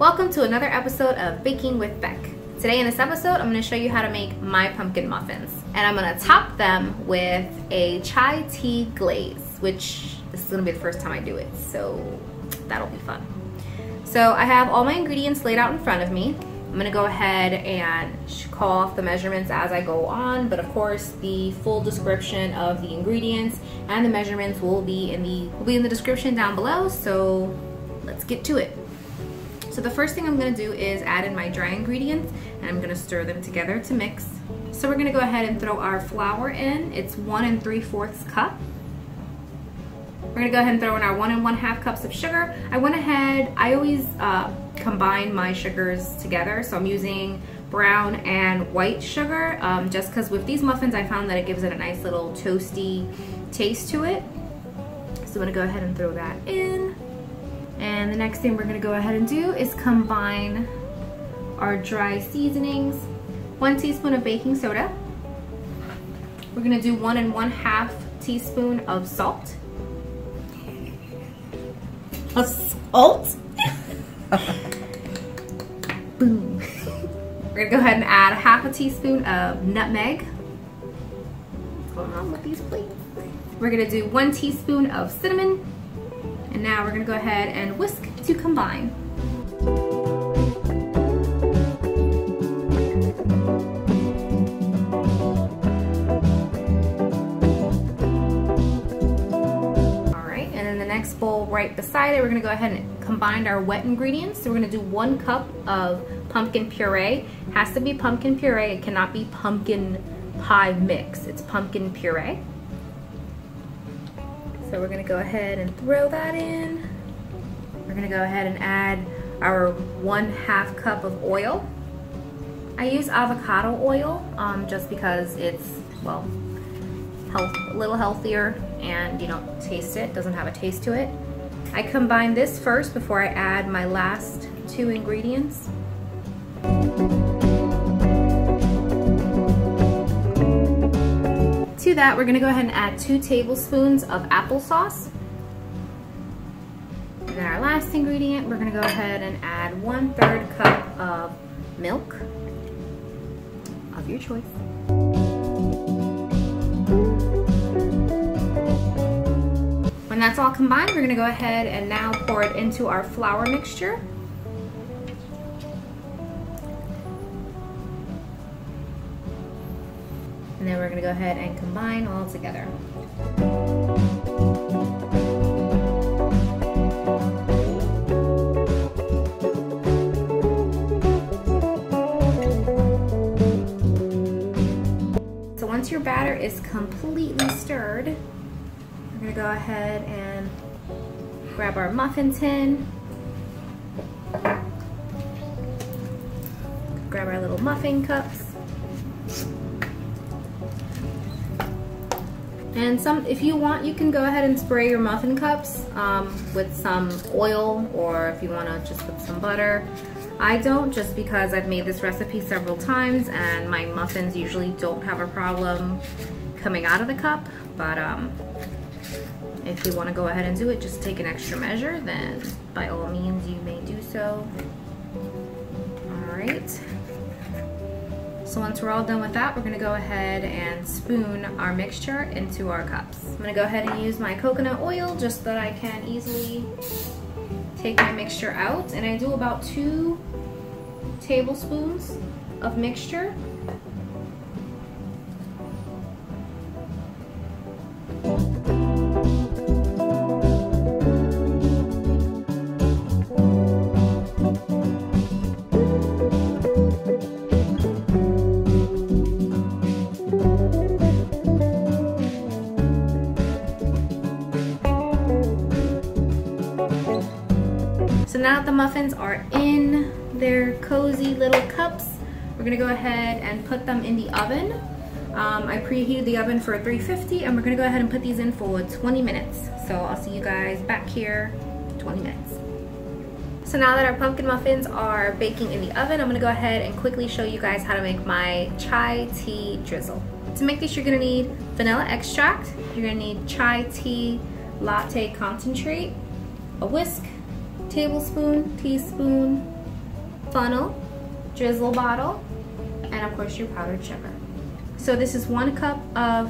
Welcome to another episode of Baking with Beck. Today in this episode, I'm going to show you how to make my pumpkin muffins. And I'm going to top them with a chai tea glaze, which this is going to be the first time I do it, so that'll be fun. So I have all my ingredients laid out in front of me. I'm going to go ahead and call off the measurements as I go on, but of course the full description of the ingredients and the measurements will be in the description down below, so let's get to it. So the first thing I'm going to do is add in my dry ingredients, and I'm going to stir them together to mix. So we're going to go ahead and throw our flour in. It's 1 3/4 cup. We're going to go ahead and throw in our 1 1/2 cups of sugar. I always combine my sugars together, so I'm using brown and white sugar, just because with these muffins I found that it gives it a nice little toasty taste to it. So I'm going to go ahead and throw that in. And the next thing we're going to go ahead and do is combine our dry seasonings. 1 teaspoon of baking soda. We're going to do 1 1/2 teaspoon of salt. Of salt? Boom. We're going to go ahead and add 1/2 teaspoon of nutmeg. What's going on with these plates? We're going to do 1 teaspoon of cinnamon. And now we're going to go ahead and whisk to combine. Alright, and in the next bowl right beside it, we're going to go ahead and combine our wet ingredients. So we're going to do 1 cup of pumpkin puree. It has to be pumpkin puree. It cannot be pumpkin pie mix. It's pumpkin puree. So we're going to go ahead and throw that in. We're going to go ahead and add our 1/2 cup of oil. I use avocado oil just because it's, well, a little healthier and you don't taste it, doesn't have a taste to it. I combine this first before I add my last 2 ingredients. To that, we're going to go ahead and add 2 tablespoons of applesauce. And then our last ingredient, we're going to go ahead and add 1/3 cup of milk of your choice. When that's all combined, we're going to go ahead and now pour it into our flour mixture. And then we're going to go ahead and combine all together. So once your batter is completely stirred, we're going to go ahead and grab our muffin tin, grab our little muffin cups. And if you want, you can go ahead and spray your muffin cups with some oil, or if you want to just put some butter. I don't, just because I've made this recipe several times and my muffins usually don't have a problem coming out of the cup. But if you want to go ahead and do it, just take an extra measure, then by all means you may do so. Alright. So once we're all done with that, we're going to go ahead and spoon our mixture into our cups. I'm going to go ahead and use my coconut oil just so that I can easily take my mixture out. And I do about 2 tablespoons of mixture. So now that the muffins are in their cozy little cups, we're gonna go ahead and put them in the oven. I preheated the oven for 350, and we're gonna go ahead and put these in for 20 minutes. So I'll see you guys back here in 20 minutes. So now that our pumpkin muffins are baking in the oven, I'm gonna go ahead and quickly show you guys how to make my chai tea drizzle. To make this, you're gonna need vanilla extract, you're gonna need chai tea latte concentrate, a whisk, tablespoon, teaspoon, funnel, drizzle bottle, and of course your powdered sugar. So this is 1 cup of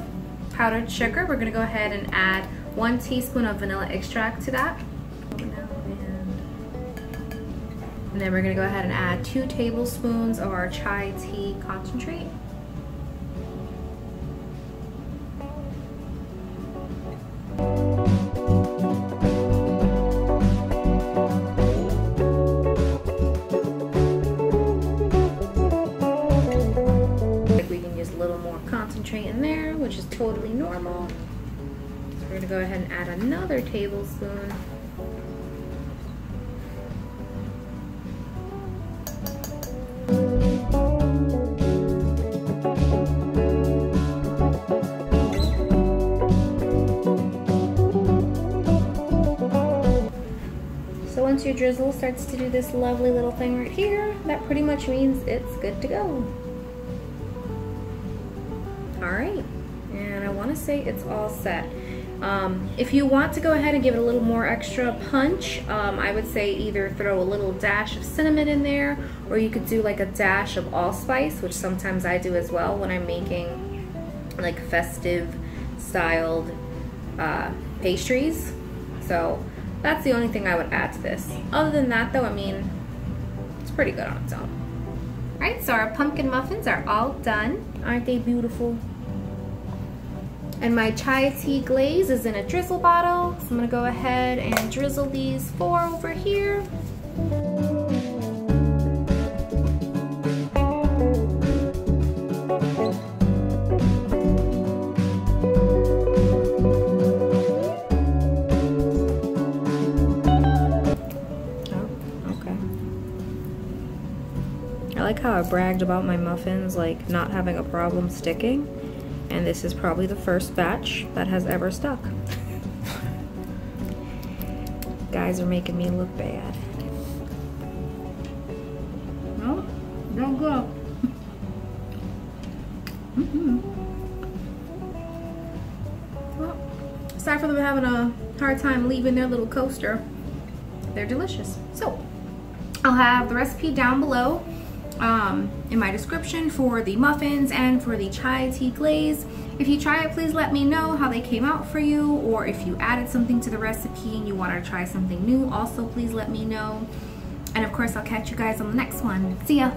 powdered sugar. We're gonna go ahead and add 1 teaspoon of vanilla extract to that. And then we're gonna go ahead and add 2 tablespoons of our chai tea concentrate. We can use a little more concentrate in there, which is totally normal. So we're gonna go ahead and add another tablespoon. Once your drizzle starts to do this lovely little thing right here, that pretty much means it's good to go. All right, and I want to say it's all set. If you want to go ahead and give it a little more extra punch, I would say either throw a little dash of cinnamon in there, or you could do like a dash of allspice, which sometimes I do as well when I'm making like festive styled pastries. So that's the only thing I would add to this. Other than that though, I mean, it's pretty good on its own. All right, so our pumpkin muffins are all done. Aren't they beautiful? And my chai tea glaze is in a drizzle bottle. So I'm gonna go ahead and drizzle these 4 over here. I like how I bragged about my muffins like not having a problem sticking, and this is probably the first batch that has ever stuck. Guys are making me look bad. No, don't go. Well, aside from them having a hard time leaving their little coaster, they're delicious. So I'll have the recipe down below in my description for the muffins and for the chai tea glaze. If you try it, please let me know how they came out for you, or if you added something to the recipe and you want to try something new, also please let me know. And of course, I'll catch you guys on the next one. See ya!